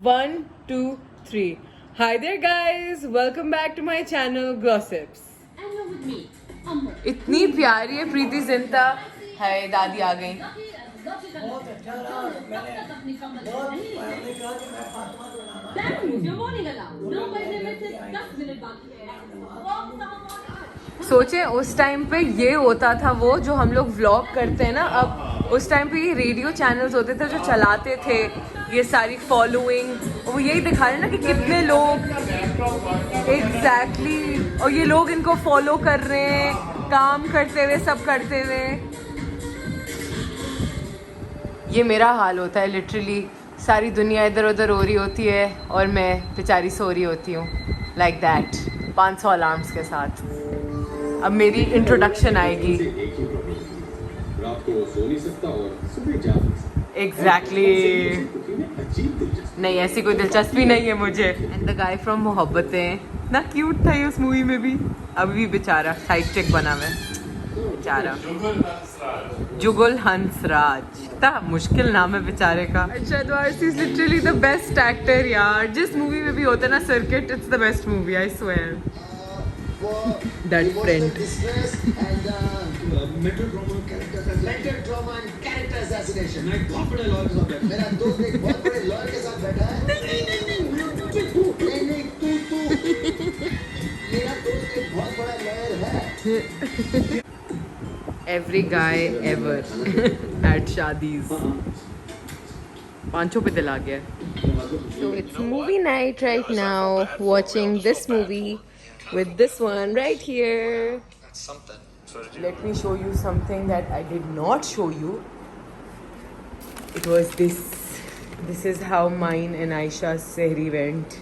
One, two, three. Hi there, guys. Welcome back to my channel, Gossips. And you're with me, Amber. इतनी प्यारी है प्रीति जिंटा. हाय दादी आ गई. बहुत अच्छा रहा. मैंने अपनी कमर आपने कहा कि मैं फातिमा को लाना. That means you're warning allowed. 9 बजने में से 10 मिनट बाकी है. सोचे उस टाइम पे ये होता था वो जो हम लोग व्लॉग करते हैं ना. अब उस टाइम पे ये रेडियो चैनल्स होते थे जो चलाते थे ये सारी फॉलोइंग. वो यही दिखा रहे हैं ना कि कितने लोग एग्जैक्टली और ये लोग इनको फॉलो कर रहे हैं काम करते हुए सब करते हुए. ये मेरा हाल होता है लिटरली. सारी दुनिया इधर उधर हो रही होती है और मैं बेचारी सो रही होती हूँ लाइक दैट 500 अलार्म्स के साथ. अब मेरी इंट्रोडक्शन आएगी. रात को सो नहीं सकता और सुबह जाग नहीं सकता. एग्जैक्टली. नहीं ऐसी कोई दिलचस्पी नहीं है मुझे. And the guy from Mohabbatein ना क्यूट था ये उस मूवी में भी. अभी भी बेचारा साइड चेक बना हुआ है बेचारा. जुगल हंसराज. इतना मुश्किल नाम है बेचारे का. Arshad Warsi is literally the best actor यार. जिस मूवी में भी होता है ना circuit it's the best movie I swear. That friend. mental trauma and character assassination. मैं बहुत बड़े लॉयर के साथ बैठा. मेरा दोस्त एक बहुत बड़े लॉयर के साथ बैठा है. नहीं तू मेरा दोस्त एक बहुत बड़ा लॉयर है. Every guy ever at shadis. पांचों पे दिल आ गया. So it's movie night right now. Watching this movie with this one right here. That's something. Let me show you something that I did not show you. It was this. This is how mine and Aisha's sehri went.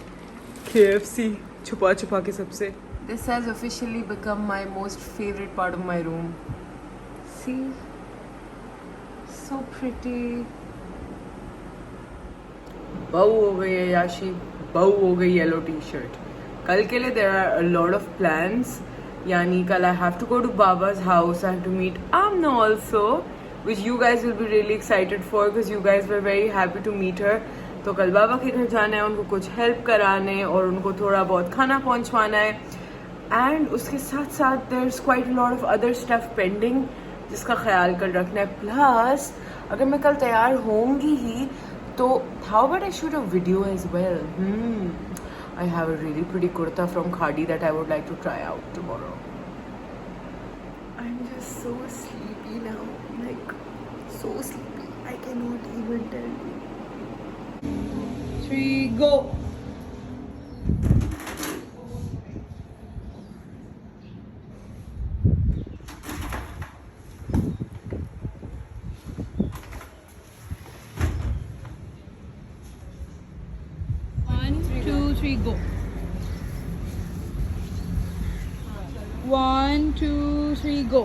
KFC. छुपा छुपा के सबसे. This has officially become my most favorite part of my room. See? So pretty. बहू हो गई है याशी. बहू हो गई येलो टी शर्ट. कल के लिए there are a lot of plans. Yani kal I have to go to Baba's house. I have to meet Amna also, which you guys will be really excited for because you guys were very happy to meet her. तो कल बाबा के घर जाना है, उनको कुछ help कराने और उनको थोड़ा बहुत खाना पहुंचवाना है. एंड उसके साथ साथ there is quite a lot of other stuff pending जिसका ख्याल कर रखना है. प्लस अगर मैं कल तैयार होंगी ही तो how about I shoot a video as well. I have a really pretty kurta from Khadi that I would like to try out tomorrow. I'm just so sleepy now, like so sleepy. I cannot even tell you. 3, go. Go. 1, 2, 3, go.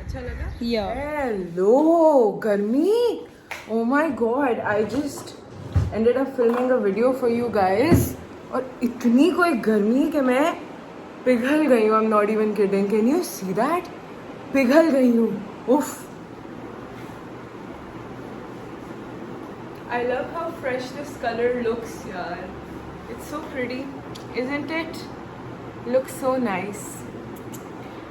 अच्छा लगा? Yeah. Hello, गर्मी. Oh my God! I just ended up filming a video for you guys. और इतनी कोई गर्मी कि मैं पिघल गई हूँ. I'm not even kidding. Can you see that? पिघल गई हूँ. उफ. I love how fresh this color looks, yaar. It's so pretty, isn't it? Looks so nice.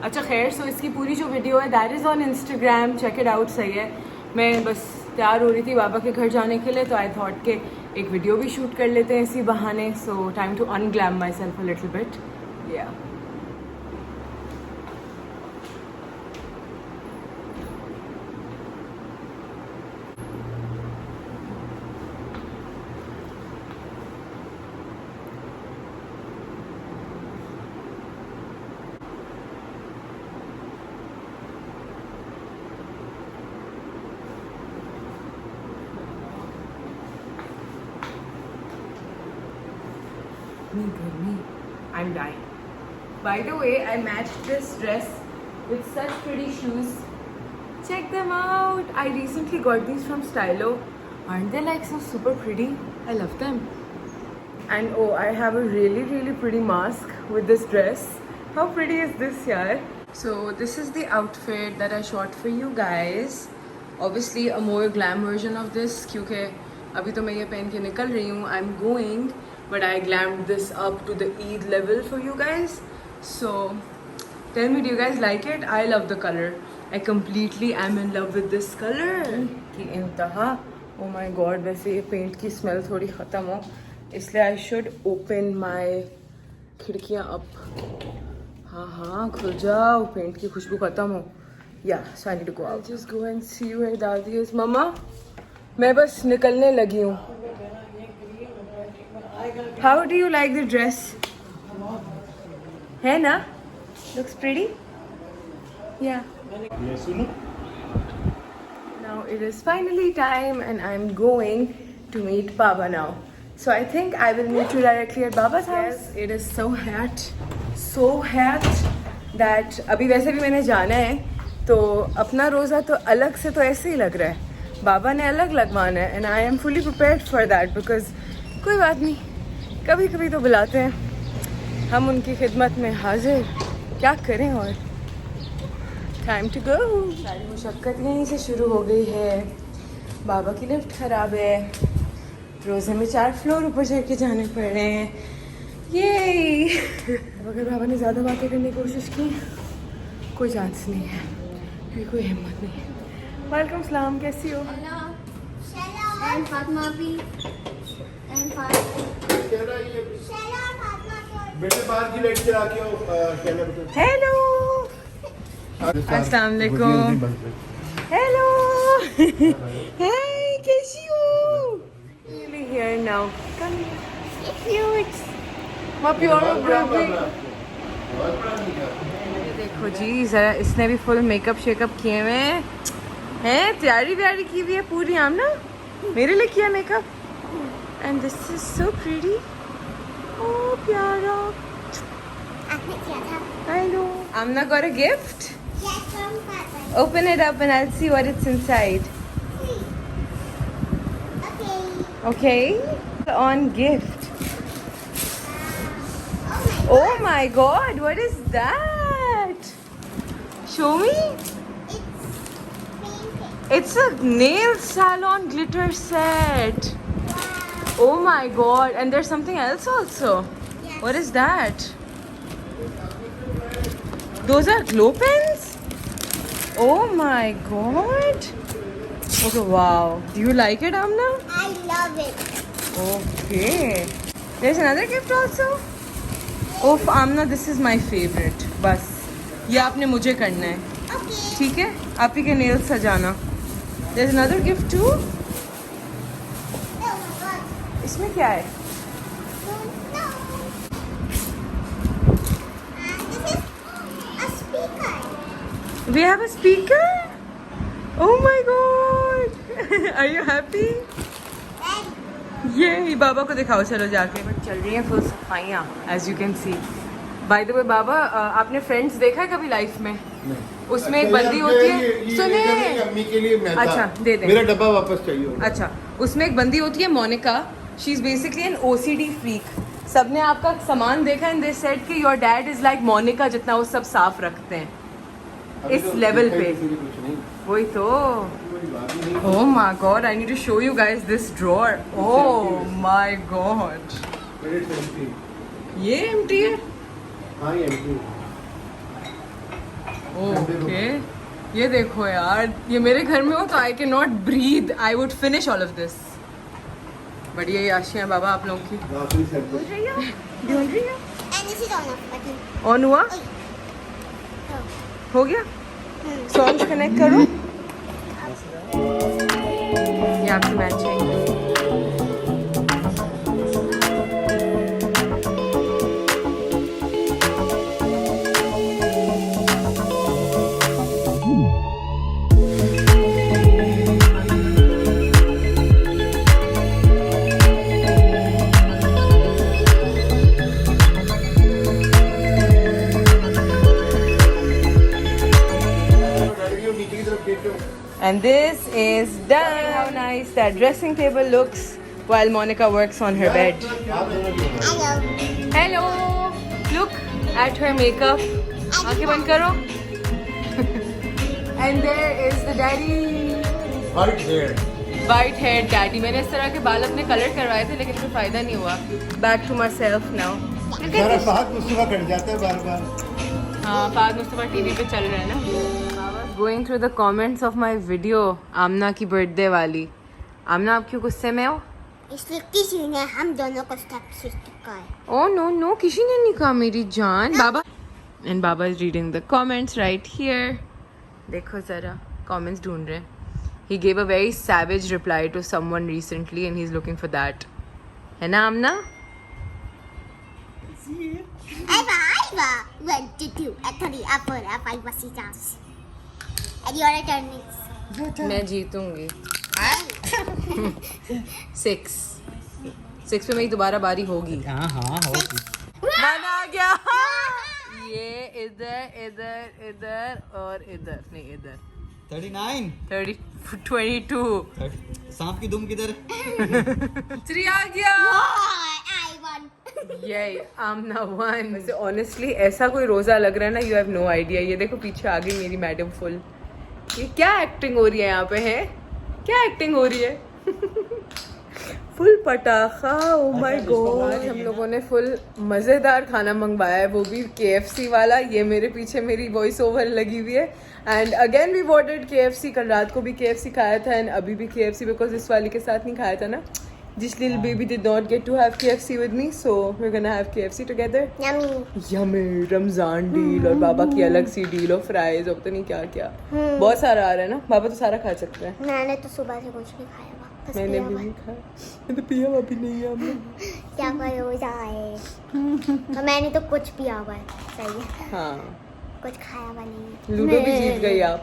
अच्छा खैर, so इसकी पूरी जो वीडियो है that is on Instagram. Check it out. सही है. मैं बस तैयार हो रही थी बाबा के घर जाने के लिए तो I thought के एक वीडियो भी शूट कर लेते हैं इसी बहाने. So time to unglam myself a little bit. Yeah. I'm dying. By the way, I matched this dress with such pretty shoes. Check them out. I recently got these from Stylo. Aren't they like so super pretty? I love them. And oh, I have a really pretty mask with this dress. How pretty is this, yaar? So this is the outfit that I shot for you guys. Obviously a more glam version of this, क्योंकि अभी तो मैं ये पहन के निकल रही हूँ. I am going but I glammed this up to the Eid level for you guys. So tell me, do you guys like it? I love the colour. I completely am in love with this color. की इंतहा. Oh my god, वैसे ये paint की smell थोड़ी ख़त्म हो, इसलिए I should open my खिड़कियाँ up. हाँ खुल जाओ, पेंट की खुशबू ख़त्म हो. Yeah, so I need to go out. I'll just go and see where Dadi is. मम्मा, मैं बस निकलने लगी हूँ. How do you like the dress? है ना? Looks pretty? Yeah. Now it is finally time and I'm going to meet Baba now. So I think I will meet you directly at Baba's house. Yes, it is so hot that अभी वैसे भी मैंने जाना है, तो अपना रोज़ा तो अलग से तो ऐसे ही लग रहा है, बाबा ने अलग लगवाना है, and I am fully prepared for that because कोई बात नहीं, कभी कभी तो बुलाते हैं, हम उनकी खिदमत में हाजिर, क्या करें. और टाइम टू गो. सारी मुशक्क़त यहीं से शुरू हो गई है. बाबा की लिफ्ट ख़राब है, रोज़े में 4 फ्लोर ऊपर चढ़ के जाने पड़ रहे हैं. ये अगर बाबा ने ज़्यादा बातें करने की कोशिश की, कोई चांस नहीं है, क्योंकि कोई हिम्मत नहीं है. वालेकुम सलाम, कैसी हो? And Fatma bhi. And Fatma. बेटे बाहर की लाइट चला के आओ. हेलो, अस्सलाम वालेकुम. हेलो. हाय, कैसी हो? Really here now. Come here. Cute. What your baby? देखो जी, जरा इसने भी फुल मेकअप शेकअप किए हुए हैं, तैयारी व्यारी की हुई है पूरी. आमना मेरे लिए किया makeup. And this is so pretty. Oh प्यारा. आपने किया था. I know. Amna got a gift. Yes, from Papa. Open it up and I'll see what it's inside. Okay. Okay? On gift. Oh Oh my god, what is that? Show me. my. It's painted. It's a nail salon glitter set. Wow. Oh my god, and there's something else also. Yes. What is that? Those are glow pens? Oh my god. Okay, wow. Do you like it, Amna? I love it. Okay. There's another gift also? Oh, Amna, this is my favorite. बस ये आपने मुझे करना है, Okay. ठीक है? आप ही के nails सजाना. There's another gift too. Oh my God. इसमें क्या है? Don't know. This is a speaker. We have a speaker? Oh my god. Are you happy? And ये बाबा को दिखाओ, चलो जाके. बट चल रही हैं फुल सफाइयाँ, as you can see. By the way बाबा, आपने फ्रेंड्स देखा है कभी लाइफ में? उसमें एक बंदी होती है, सुनिए. अम्मी के लिए मैं अच्छा, दे दें. मेरा डब्बा वापस चाहिए. अच्छा, उसमें एक बंदी होती है Monica. She is basically an OCD freak. सबने आपका सामान देखा एंड दे सेड कि your dad is like Monica, जितना वो सब साफ रखते हैं इस लेवल पे. वही तो. Oh my god, I need to show you guys this drawer. Oh my god. ये empty है? हाँ ये empty. ओके. ये देखो यार, ये मेरे घर में हो तो I cannot breathe. I would finish all of this. But ये आशियाँ बाबा आप लोगों की. आखिरी सेट ढूंढ रही हो? ढूंढ रही है. And this is on off button. On हुआ? Oh. हो गया? सॉन्ग्स कनेक्ट करो. ये आपकी matching. And this is done. How nice that dressing table looks while Monica works on her bed. Hello. Hello. Look at her makeup. आंखें बंद करो. And there is the daddy. White hair. White hair daddy. मैंने इस तरह के बाल अपने colour करवाए थे लेकिन कोई फायदा नहीं हुआ। Back to myself now. मेरा फाहद मुस्तफा कट जाता है बार बार। हाँ, फाहद मुस्तफा टीवी पे चल रहे हैं ना। Going through the comments of my video Aamna की बर्थडे वाली। आमना, आप क्यों गुस्से में हो? इसलिए किसी ने हम दोनों को स्टेप कहा है। ओह नो नो, किसी ने नहीं कहा मेरी जान। बाबा एंड बाबा is reading the comments right here. देखो जरा कमेंट्स ढूंढ रहे हैं। He gave a very savage reply to someone recently and he's looking for that. है ना आमना? Eva, 1, 2, 3, 4, 5, 6, 7. And your turn next. मैं जीतूंगी। 6 पे मेरी दोबारा बारी होगी। हाँ होगी। मन आ गया। ये इधर इधर इधर और इधर नहीं इधर। 39 22 सांप की दुम किधर? 3 आ गया। I won. ये आमना 1। वैसे ऑनेस्टली ऐसा कोई रोजा लग रहा है ना, यू हैव नो आइडिया। ये देखो पीछे आ गई मेरी मैडम फुल। ये क्या एक्टिंग हो रही है यहाँ पे? है क्या एक्टिंग हो रही है? फुल पटाखा। Oh my God. आज हम लोगों ने फुल मज़ेदार खाना मंगवाया है, वो भी KFC वाला। ये मेरे पीछे मेरी वॉइस ओवर लगी हुई है। And again we ordered KFC। कल रात को भी KFC खाया था एंड अभी भी KFC, बिकॉज इस वाली के साथ नहीं खाया था ना। जिस little baby did not get to have KFC with me, so we are gonna have KFC together. Yummy. Yummy. Ramzan deal और बाबा की अलग सी डील और फ्राइज और पता नहीं क्या क्या। बहुत सारा आ रहा है ना। बाबा तो सारा खा सकते हैं। मैंने तो सुबह से कुछ नहीं खाया। वापस मैंने पिया भी हुआ। नहीं खाया। मैं तो पिया हुआ भी नहीं है हमने। क्या करो जाए। तो मैंने तो कुछ पिया हुआ है। सही है। हाँ, कुछ खाया हुआ नहीं। लूडो भी जीत गई आप।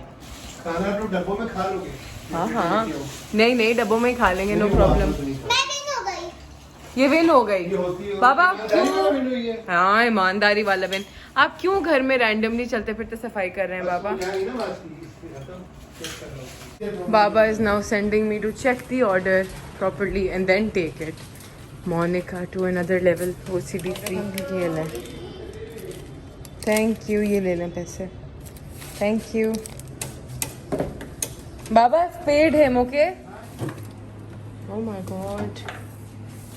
खाना तो डब्बों में खा लोगे। हाँ नहीं डब्बों में ही खा लेंगे, नो प्रॉब्लम। मैं भी हो गई। ये वेल हो गई। ये होती है। बाबा आप क्यों? क्यों? हाँ, ईमानदारी वाला बेन। आप क्यों घर में रैंडमली चलते फिरते सफाई कर रहे हैं बाबा? बाबा is now sending me to check the order properly and then take it. Monica to another level. OCD free. ये ले, थैंक यू। ये ले लें पैसे, थैंक यू। बाबा पेड है मोके। ओह माय गॉड,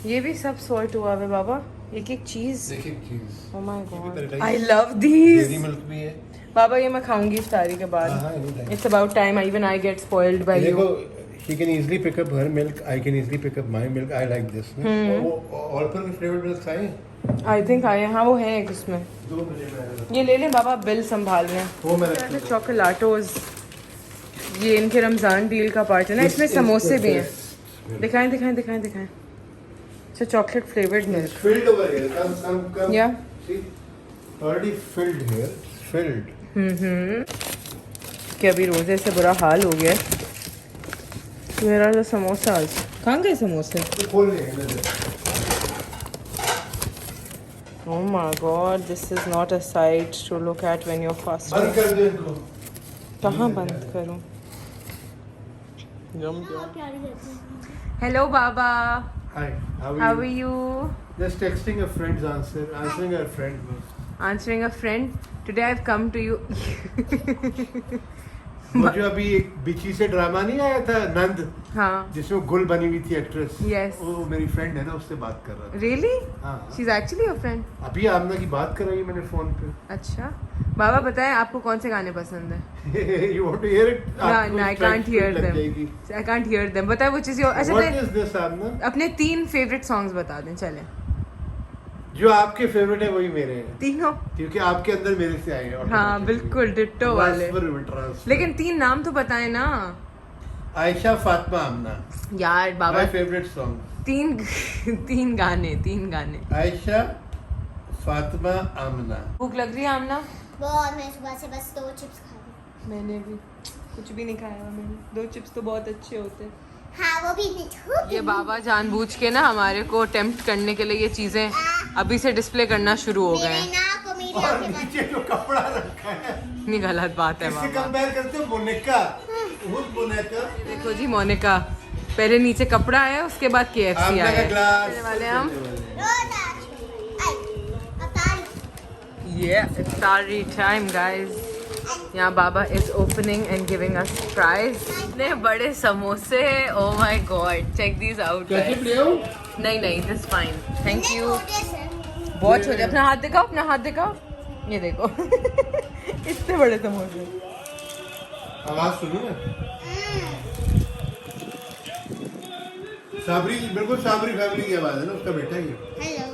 ये भी सब सॉर्ट हुआ है बाबा, एक एक चीज। एक चीज। ओह माय भी गॉड, मेरे I love these. Dairy milk भी है बाबा, ये मैं खाऊंगी इफ्तारी के बाद। It's about time. Even I get spoiled bye you. देखो, she can easily pick up her milk, I can easily pick up my milk. I like this. वो all पर flavored milk खाए? आई थिंक आए। हाँ, वो है एक उसमें। 2 बजे मैं ये ले लें बाबा, बिल संभाल रहे हैं। वो मैं रख लूँगा। चॉकलेटोज, ये इनके रमजान डील का पार्ट है ना। इसमें समोसे भी हैं। दिखाएं दिखाएं दिखाएं दिखाएं। अच्छा, chocolate flavoured milk. Filled over here. Come. Yeah. See, already filled here. Filled. कि अभी रोजे से बुरा हाल हो गया। मेरा जो समोसा आज कहाँ गए समोसे? तो खोल लेंगे। Oh my God, this is not a sight to look at when you're बंद fasting. कर दो इनको। कहाँ बंद करूँ? Hello Baba, Hi. how are you? Just texting a friend's answer. Answering a friend. Answering a friend. Today I've come to you. वो जो अभी एक बिची से ड्रामा नहीं आया था नंद, हाँ, जिसमें गुल बनी हुई थी एक्ट्रेस। Yes. वो मेरी फ्रेंड है ना, उससे बात कर रहा था। really? हाँ। She's actually your friend. अभी आमना की बात कराई मैंने फोन पे। अच्छा बाबा, बताएं आपको कौन से गाने पसंद है? You want to hear it? No, I can't hear them. I can't hear them. बताएं which is your। अच्छा, What पहले is this आमना? अपने 3 फेवरेट सॉन्ग्स बता दें। चलें, जो आपके फेवरेट है वही मेरे हैं, तीनों। क्योंकि आपके अंदर मेरे से आए हैं। हाँ बिल्कुल डिट्टो वाले। Transfer. लेकिन 3 नाम तो बताएं ना आयशा, फातिमा, आमना। यार बाबा। My favorite song. 3 गाने। आयशा, फातिमा, आमना। भूख लग रही है आमना? बहुत। मैं सुबह से बस 2 चिप्स खा रही मैंने भी कुछ भी नहीं खाया। मैंने 2 चिप्स तो बहुत अच्छे होते हैं। हाँ, वो भी मिठू। ये बाबा जानबूझ के ना हमारे को टेम्प्ट करने के लिए ये चीजें अभी से डिस्प्ले करना शुरू हो गए मेरी हैं। नाक और मेरी और आंखें बंद। नीचे जो कपड़ा रखा है, इतनी गलत बात है इससे बाबा। कंपेयर करते हो मोनिका। मोनिका। देखो जी मोनिका, पहले नीचे कपड़ा है, उसके बाद KFC आमना आया का है। ग्लास। करने वाले हम। रोज आज। आई, Attari. Yeah, it's Tari time, guys. यहाँ बाबा is opening and giving us fries. इतने बड़े समोसे. Oh my god. Check these out. कैसे guys. ले आओ? नहीं, this fine. Thank you. छोटे से। बहुत छोटे. अपना हाथ दिखाओ, अपना हाथ दिखाओ. ये देखो. इतने बड़े समोसे. आवाज सुनो ना। साबरी बिल्कुल साबरी फैमिली की आवाज है ना, उसका बेटा ही है। हेलो।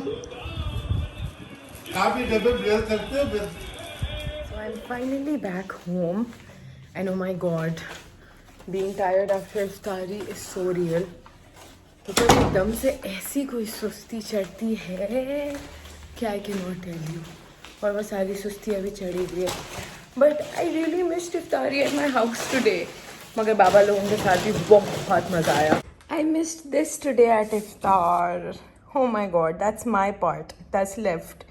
आप ये डबल ब्लेयर करते हो फिर? So I'm finally back home, and oh my god, being tired after iftari is so real. तो जब एकदम से ऐसी कोई सुस्ती चढ़ती है कि I cannot tell you. और वो सारी सुस्ती अभी चढ़ी हुई है. But I really missed iftari at my house today. मगर बाबा लोगों के साथ भी बहुत मज़ा आया. I missed this today at iftar. Oh my god, that's my part. That's left.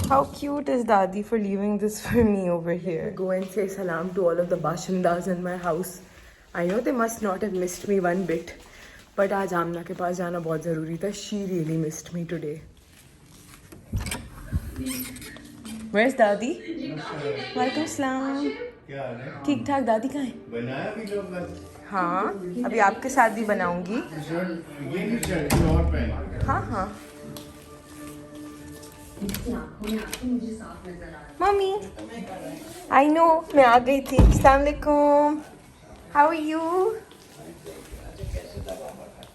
How cute is Dadi for leaving this for me over here? Go and say salam to all of the bashindas in my house. I know they must not have missed me one bit. But आज आमना के पास जाना बहुत ज़रूरी था. She really missed me today. Where's Dadi? Walaikum salam. क्या है? ठीक ठाक. दादी कहाँ है? बनाया भी लोग बस। हाँ, अभी आपके साथ भी बनाऊंगी. ये नहीं चढ़ती और पहन। हाँ. मम्मी, I know, मैं आ गई थी. अस्सलाम वालेकुम. How are you?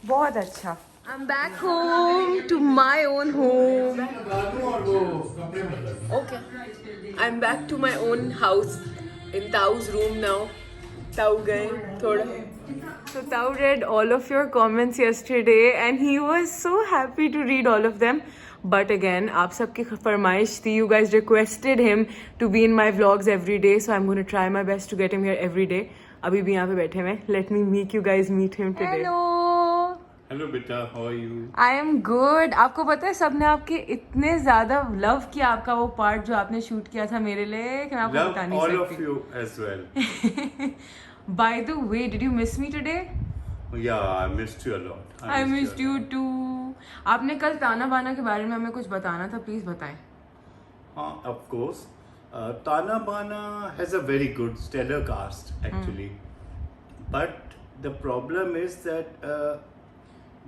बहुत अच्छा. I'm back home to my own home. Okay. I'm back to my own house in Tau's room now. Tau गए थोड़ा. So Tau read all of your comments yesterday and he was so happy to read all of them. But again, आप सबकी फरमाइश थी. You guys requested him to be in my vlogs every day, so I'm going to try my best to get him here every day. अभी भी यहाँ पे बैठे हुए. Let me make you guys meet him today. Hello. Hello beta, how are you? I am good. आपको पता है सबने आपके इतने ज़्यादा लव किया आपका वो पार्ट जो आपने शूट किया था मेरे लिए कि मैं आपको Love बता नहीं all सकती. of you as well. By the way, did you miss me today? Yeah, I missed you a lot. I missed you too. आपने कल ताना बाना के बारे में हमें कुछ बताना था, प्लीज बताएं. Of course. Tana Bana has a very good stellar cast actually. But the problem is that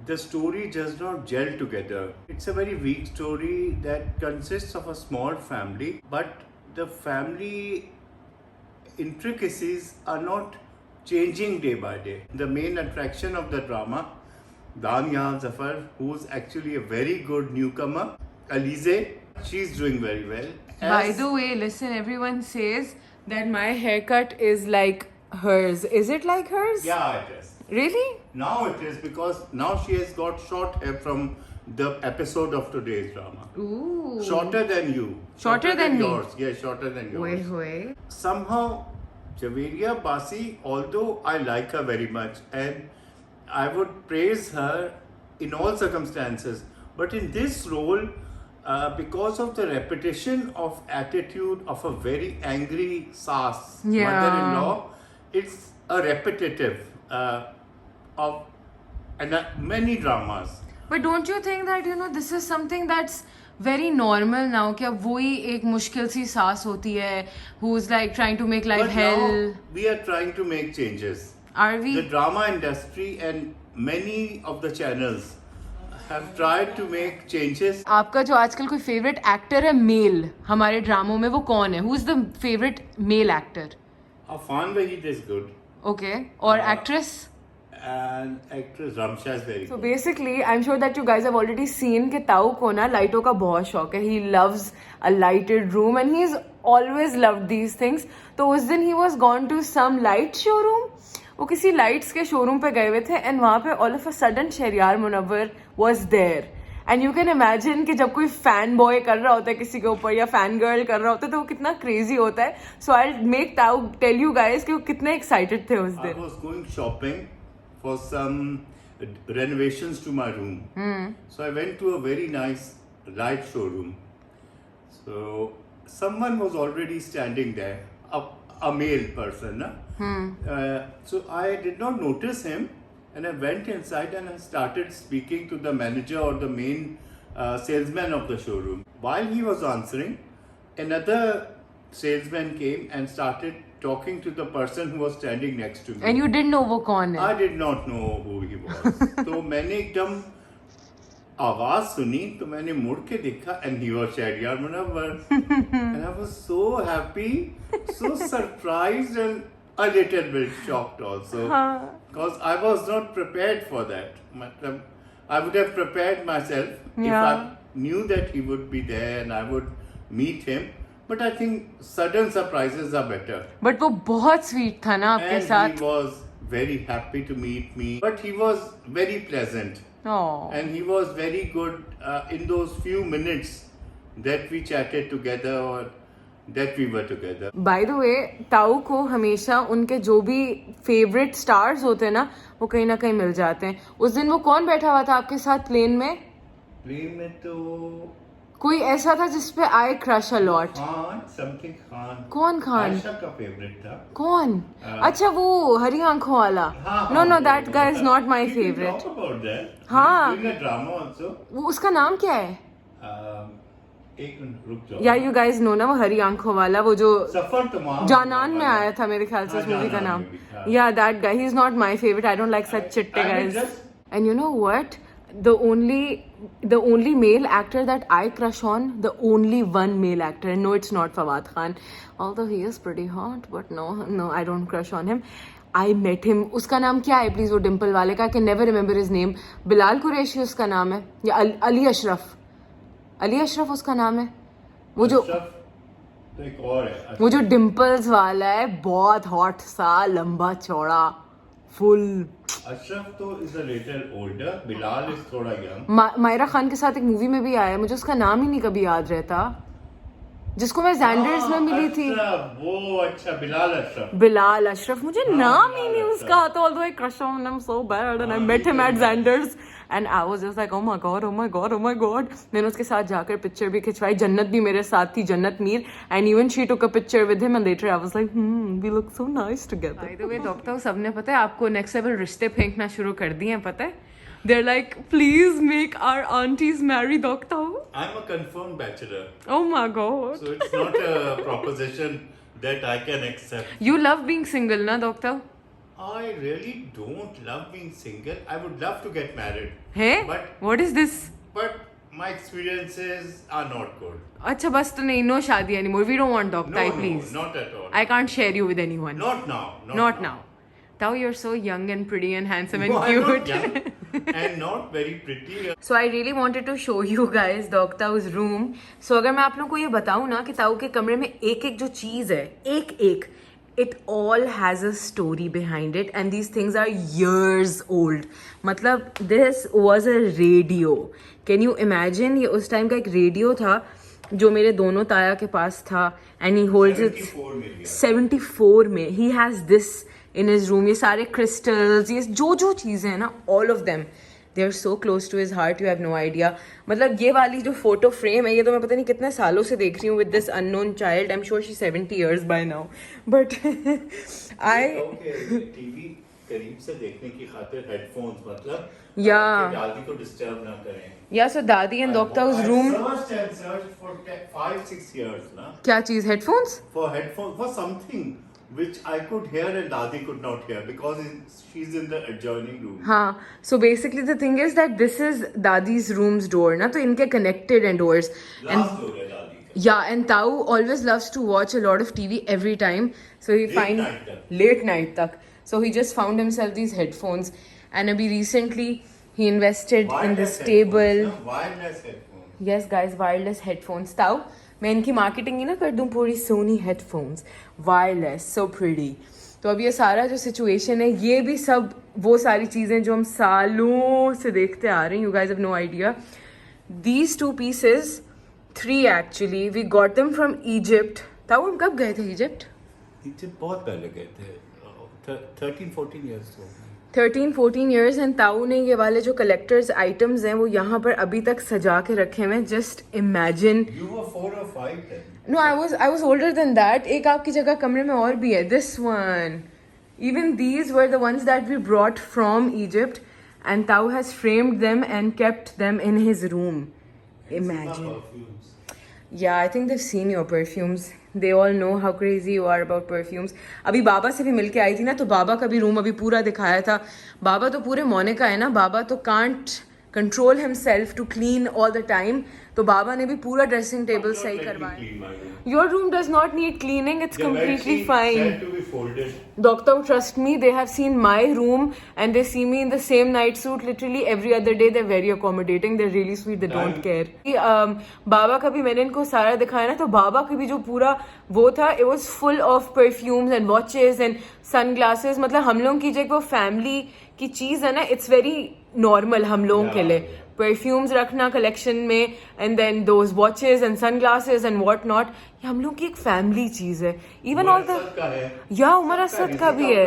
the story does not gel together. It's a very weak story that consists of a small family, but the family intricacies are not changing day by day. The main attraction of the drama, Dania Zafar, who's actually a very good newcomer, Alize, she's doing very well. By the way, listen, everyone says that my haircut is like hers. Is it like hers? Yeah, it is. Really? Now it is because now she has got short hair from the episode of today's drama. Ooh. Shorter than you. Shorter than me? yours. Yeah, shorter than yours. Hoy. Somehow, Javeria Basi, although I like her very much and I would praise her in all circumstances, but in this role, because of the repetition of attitude of a very angry sass Yeah. mother-in-law, it's a repetitive of many dramas. But don't you think that, you know, this is something that's very normal now कि अब वही एक मुश्किल सी सास होती है who's like trying to make life But hell. now we are trying to make changes. Are we? The drama industry and many of the channels have tried to make changes. आपका जो आजकल कोई फेवरेट एक्टर है mail हमारे ड्रामों में वो कौन है? Who is the favorite male actor? Afan Wahid is good. Okay. और actress? And actress Ramsha is very So good. basically, I'm sure that you guys have already seen कि ताऊ को ना लाइटों का बहुत शौक है. He loves a lighted room and he's always loved these things. तो उस दिन he was gone to some light showroom. वो किसी लाइट्स के शोरूम पे गए हुए थे and वहाँ पे all of a sudden Shahryar Munawwar was there. And you can imagine कि जब कोई फैन बॉय कर रहा होता है किसी के ऊपर या फैन गर्ल कर रहा होता है तो वो कितना क्रेजी होता है. So I'll make ताऊ tell you guys कि वो कितने excited थे उस I दिन. was going shopping for some renovations to my room. So I went to a very nice light showroom. So someone was already standing there, a male person. So I did not notice him and I went inside and I started speaking to the manager or the main salesman of the showroom. While he was answering, another salesman came and started talking to the person who was standing next to me. And you didn't know वो कौन है? I did not know who he was. तो मैंने एकदम आवाज सुनी तो मैंने मुड़ के देखा and he was Shahryar Munawwar. And I was so happy, so surprised and a little bit shocked also. Because I was not prepared for that. मतलब, I would have prepared myself if I knew that he would be there and I would meet him. But I think sudden surprises are better. But वो बहुत sweet था ना आपके And साथ. he was very happy to meet me. But he was very pleasant. Oh. And he was very good in those few minutes that we chatted together or that we were together. By the way, ताऊ को हमेशा उनके जो भी favourite stars होते हैं ना वो कहीं ना कहीं मिल जाते हैं. उस दिन वो कौन बैठा हुआ था आपके साथ प्लेन में? प्लेन में तो कोई ऐसा था जिसपे I crush a lot. Khan, something Khan. कौन खान? आयशा का फेवरेट था. कौन? अच्छा वो हरी आंखों वाला. No, that guy is not my favorite. Talk about that. हाँ. He's doing a drama also. वो उसका नाम क्या है? एक मिनट रुक जाओ. या यू गाइस नो ना वो हरी आंखों वाला वो जो सफर तमाम जानान में आया था मेरे ख्याल से उस मूवी का नाम. या that guy he is not my favourite. I don't like such चिट्टे guys. And you know what? The only male actor that I crush on, the only one male actor, and no, it's not Fawad Khan, although he is pretty hot, but no, I don't crush on him. I met him. उसका नाम क्या है please? वो डिम्पल वाले का. I can never remember his name. Bilal Qureshi उसका नाम है या अली अशरफ? अली अशरफ उसका नाम है. वो जो तो एक और है. वो जो डिम्पल्स वाला है, बहुत हॉट सा, लंबा चौड़ा, फुल. अशरफ तो is a little older. Bilal is थोड़ा यंग. मायरा खान के साथ एक मूवी में भी आया. मुझे उसका नाम ही नहीं कभी याद रहता. जिसको मैं जैंडर्स में मिली थी. वो अच्छा बिलाल अशरफ. मुझे नाम ही नहीं उसका आता. Although I crush on him so bad and I met him at Xander's and I was just like oh my god. मैंने उसके साथ जाकर पिक्चर भी खिंचवाई. जन्नत भी मेरे साथ थी, जन्नत Mir, and even she took a picture with him and later I was like we look so nice together. By the way doctor सबने पता है आपको नेक्स्ट लेवल रिश्ते फेंकना शुरू कर दिए हैं पता है. They're like, please make our aunties marry Doctor. I'm a confirmed bachelor. Oh my god. So it's not a proposition that I can accept. You love being single, na, Doctor? I really don't love being single. I would love to get married. Hey? But What is this? but my experiences are not good. अच्छा बस तो नहीं, no शादी anymore. We don't want Doctor, please. No, not at all. I can't share you with anyone. Not now. Not now. Tao, you're so young and pretty and handsome and No, I'm not cute. young and not very pretty. So I really wanted to show you guys Doctor's room. So अगर मैं आप लोगों को ये बताऊँ ना कि ताऊ के कमरे में एक एक जो चीज़ है, एक it all has a story behind it and these things are years old. मतलब this was a radio. Can you imagine? ये उस टाइम का एक रेडियो था जो मेरे दोनों ताया के पास था and he holds it 74 में. He has this in his room. ये सारे crystals, ये जो चीज़ें हैं ना, all of them, they are so close to his heart, you have no idea. मतलब ये वाली जो photo frame है, ये तो मैं पता नहीं कितने सालों से देख रही हूँ with this unknown child. I'm sure she's 70 years by now. But TV करीब से देखने की खातिर हेडफोन्स मतलब Yeah. दादी को डिस्टर्ब ना करें. Yeah, so Dadi and Doctor's room. I searched for 5-6 years ना. क्या चीज़? Headphones? For headphones, for something which I could hear and Dadi could not hear because she's in the adjoining room. हाँ, so basically the thing is that this is Dadi's room's door ना, तो इनके connected हैं doors. Last floor है दादी का. Yeah, and Tao always loves to watch a lot of TV every time. So he late night tak. So he just found himself these headphones, and abhi recently he invested in this table. Wireless headphones. Yes, guys, wireless headphones. Tao, मैं इनकी marketing ही ना कर दूँ पूरी. Sony headphones, wireless, so pretty. तो अब ये सारा जो सिचुएशन है, ये भी सब वो सारी चीज़ें जो हम सालों से देखते आ रहे हैं. You guys have no idea. These two pieces, 3 actually, we got them from Egypt. ताऊ हम कब गए थे Egypt? Egypt बहुत पहले गए थे. 13-14 years हो गए. 13-14 years. एंड ताऊ ने ये वाले जो कलेक्टर्स आइटम्स हैं वो यहाँ पर अभी तक सजा के रखे हुए हैं. Just imagine. You were 4 or 5 then. No, I was older than that. एक आपकी जगह कमरे में और भी है. This one. Even these were the ones that we brought from Egypt, and Tao has framed them and kept them in his room. Imagine. Perfumes. Yeah, I think they've seen your perfumes. they all know how crazy you are about perfumes. अभी बाबा से भी मिलके आई थी ना, तो बाबा का भी room अभी पूरा दिखाया था. बाबा तो पूरे मोनिका है ना, बाबा तो can't control himself to clean all the time. तो बाबा ने भी पूरा ड्रेसिंग टेबल सही करवाया. Your room does not need cleaning. It's completely fine. To be folded. Doctor, trust me, they have seen my room and they see me in the same night suit literally every other day. They're very accommodating. They're really sweet. They don't care. बाबा का भी मैंने इनको सारा दिखाया ना, तो बाबा का भी जो पूरा वो था, it was full of perfumes and watches and sunglasses. मतलब हम लोगों की जो फैमिली की चीज़ है ना, it's very normal हम लोगों के लिए. परफ्यूम्स रखना कलेक्शन में, and then those watches and sunglasses and what not, ये हम लोग की एक फैमिली चीज है. इवन ऑल द या उमर असद का भी है.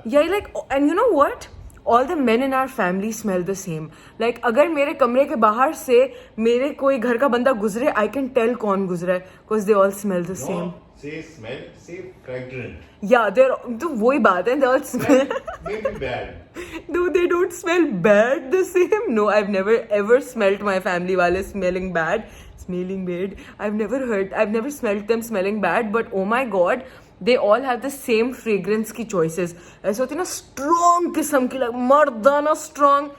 या like, and you know what, all the men in our family smell the same. Like अगर मेरे कमरे के बाहर से मेरे कोई घर का बंदा गुजरे, आई कैन टेल कौन गुजरा है, because they all smell the same. Say smell, say fragrant. Yeah, तो वही बात है, they all smell. Maybe bad. No, they don't smell bad the same. No, I've never ever smelt my family wale smelling bad. I've never smelt them smelling bad. But oh my God, they all have the same fragrance की choices. ऐसे होती ना strong किस्म की, like Mardana strong.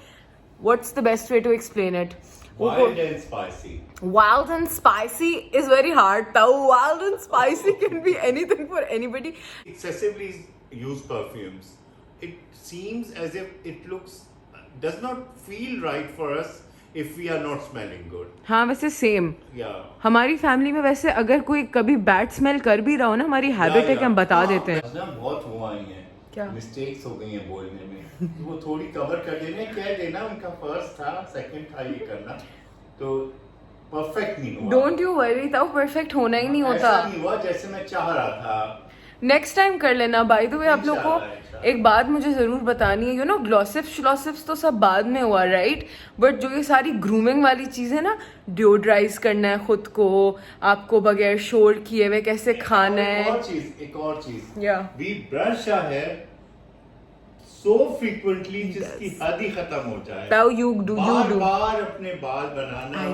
What's the best way to explain it? Wild and spicy. Wild and spicy is very hard. Tao, wild and spicy can be anything for anybody. Excessively used perfumes. It seems as if it does not feel right for us if we are not smelling good. हाँ, वैसे same. Yeah. हमारी family में वैसे अगर कोई कभी bad smell कर भी रहा हो ना, हमारी हैबिट है कि हम बता देते हैं. ना बहुत हुआ ही है. क्या मिस्टेक्स हो गई हैं बोलने में. वो थोड़ी कवर कर देने, कह देना उनका फर्स्ट था, सेकंड था, ये करना तो परफेक्ट नहीं हुआ. डोंट यू वरी, ताऊ परफेक्ट होना ही नहीं होता. ऐसा नहीं हुआ जैसे मैं चाह रहा था. नेक्स्ट टाइम कर लेना. बाय द वे, आप लोग को एक बात मुझे जरूर बतानी है. यू नो, ग्लॉसिप्स तो सब बाद में हुआ, राइट? बट जो ये सारी ग्रूमिंग वाली चीजें ना, डिओड्राइज करना है खुद को, आपको बगैर शोर किए हुए कैसे खाना है. एक और चीज या we brush our hair so frequently जिसकी हद ही खत्म हो जाए. ताऊ you do. बार अपने बाल बनाना,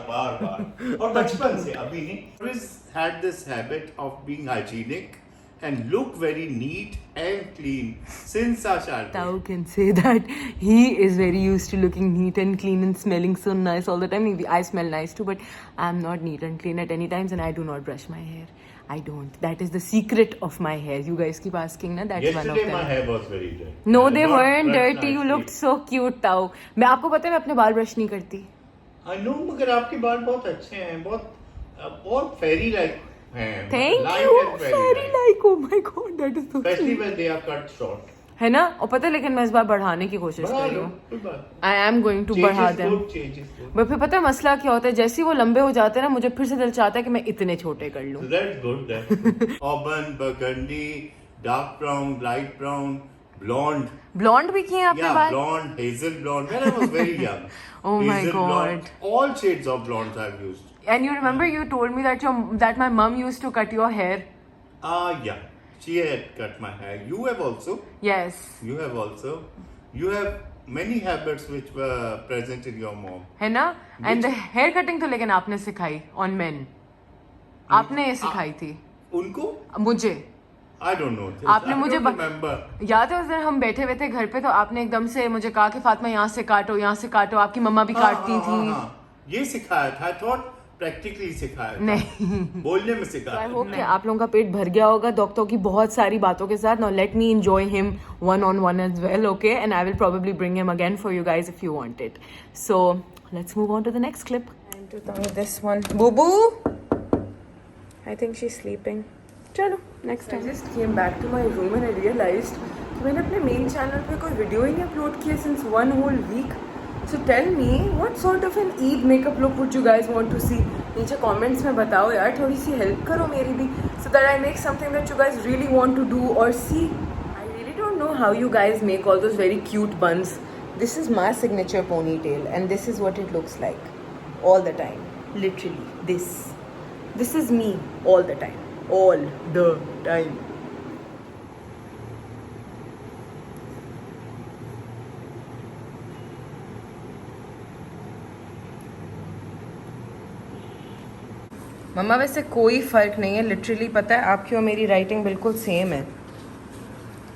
बार और बचपन से अभी नहीं. Always had this habit of being hygienic and look very neat and clean since our childhood. Tao can say that he is very used to looking neat and clean and smelling so nice all the time. I smell nice too, but I'm not neat and clean at any times, and I do not brush my hair. I don't. That is the secret of my hair. You guys keep asking, na? That's Yesterday one of them. my hair was very dirty. No, I they not weren't brushed dirty. You nicely. looked so cute, Tao. मैं आपको पता है मैं अपने बाल brush नहीं करती. I know, मगर आपके बाल बहुत अच्छे हैं, बहुत fairy like हैं. Thank Light you. and Fairy like. Oh my God, that is so Especially cute. when they are cut short. है ना? और पता है, लेकिन मैं इस बार बढ़ाने की कोशिश कर रही हूँ. कोई बात. I am going to बढ़ा them. Change is good. But फिर पता है मसला क्या होता है, जैसे ही वो लंबे हो जाते हैं ना, मुझे फिर से दिल चाहता है कि मैं इतने छोटे कर लूं. So that's good. That's good. Auburn, burgundy, dark brown, light brown, blonde. Blonde भी किए हैं आपने Yeah, बाल? blonde, hazel blonde. When I was very young. Oh my Hazel God. blonde. All shades of blondes I've used. And you remember you told me that my mum used to cut your hair. Yeah. She had cut my hair. You have also. Yes. You have also. You have many habits which were present in your mom. है ना? And the hair cutting तो लेकिन आपने सिखाई on men. आपने ये सिखाई थी. उनको? मुझे. I don't know. आपने मुझे remember. याद है उस दिन हम बैठे हुए थे घर पे, तो आपने एकदम से मुझे कहा कि फातिमा यहाँ से काटो. आपकी मम्मा भी काटती थी. ये सिखाया था. I thought practically सिखाया था. नहीं. बोलने में सिखाया. I hope कि आप लोगों का पेट भर गया होगा डॉक्टर की बहुत सारी बातों के साथ. Now let me enjoy him one-on-one as well, okay? And I will probably bring him again for you guys if you want it. So let's move on to the next clip. And to tongue this one. Boo boo. I think she's sleeping. चलो next time. I just came back to my room and I realized कि मैंने अपने main channel पे कोई video ही नहीं upload किया since one whole week. So tell me, what sort of an Eid makeup look would you guys want to see? नीचे comments में बताओ यार, थोड़ी सी help करो मेरी भी, so that I make something that you guys really want to do or see. I really don't know how you guys make all those very cute buns. This is my signature ponytail and this is what it looks like all the time. Literally, this is me all the time. All the time. मम्मा वैसे कोई फ़र्क नहीं है literally, पता है आपकी और मेरी राइटिंग बिल्कुल सेम है।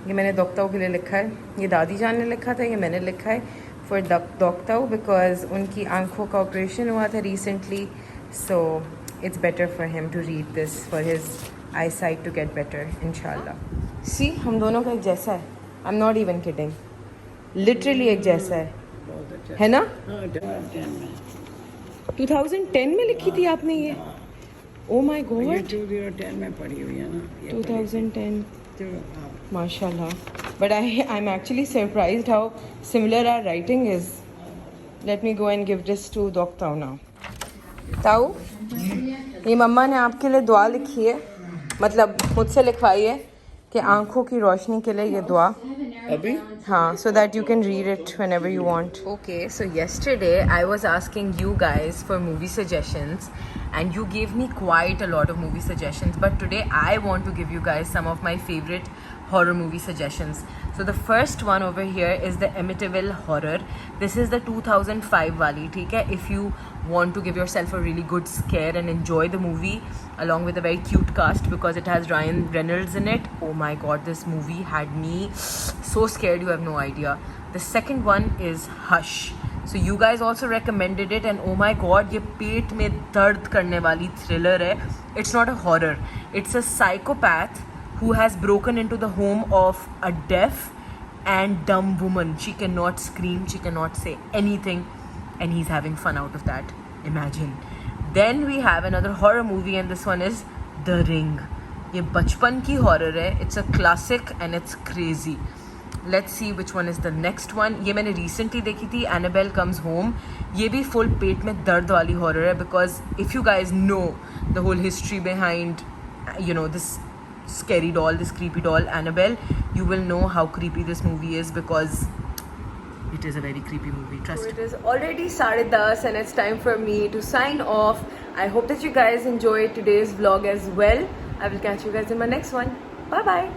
ये मैंने दोक्ताऊ के लिए लिखा है, ये दादी जान ने लिखा था, ये मैंने लिखा है फॉर दोक्ताऊ बिकॉज उनकी आंखों का ऑपरेशन हुआ था recently, so it's better for him to read this for his eyesight to get better इंशाल्लाह। सी हम दोनों का एक जैसा है, I am not even kidding, literally एक जैसा है ना? 2010 में लिखी थी आपने ये? ओ माय गॉड, 2010 में पढ़ी हुई है ना ये 2010, तो आप mashallah. But I'm actually surprised how similar our writing is. Let me go and give this to Dr. now. ताऊ, ये मम्मा ने आपके लिए दुआ लिखी है, मतलब मुझसे लिखवाई है कि आंखों की रोशनी के लिए ये दुआ अभी हाँ, so that you can read it whenever you want. Okay, so yesterday I was asking you guys for movie suggestions and you gave me quite a lot of movie suggestions, but today I want to give you guys some of my favorite horror movie suggestions. So the first one over here is the Amityville Horror. This is the 2005 wali, theek hai? If you want to give yourself a really good scare and enjoy the movie along with a very cute cast because it has Ryan Reynolds in it. Oh my god, this movie had me so scared you have no idea. The second one is Hush. So you guys also recommended it and oh my god, ये पेट में दर्द करने वाली thriller है. It's not a horror. It's a psychopath who has broken into the home of a deaf and dumb woman. She cannot scream, she cannot say anything, and he's having fun out of that. Imagine. Then we have another horror movie and this one is The Ring. ये बचपन की horror है. It's a classic and it's crazy. Let's see which one is the next one. ये मैंने recently देखी थी, Annabelle Comes Home. ये भी full पेट में दर्द वाली horror है because if you guys know the whole history behind, you know, this scary doll, this creepy doll, Annabelle, you will know how creepy this movie is because it is a very creepy movie, trust me. It is already 10:30 and it's time for me to sign off. I hope that you guys enjoyed today's vlog as well. I will catch you guys in my next one. Bye bye.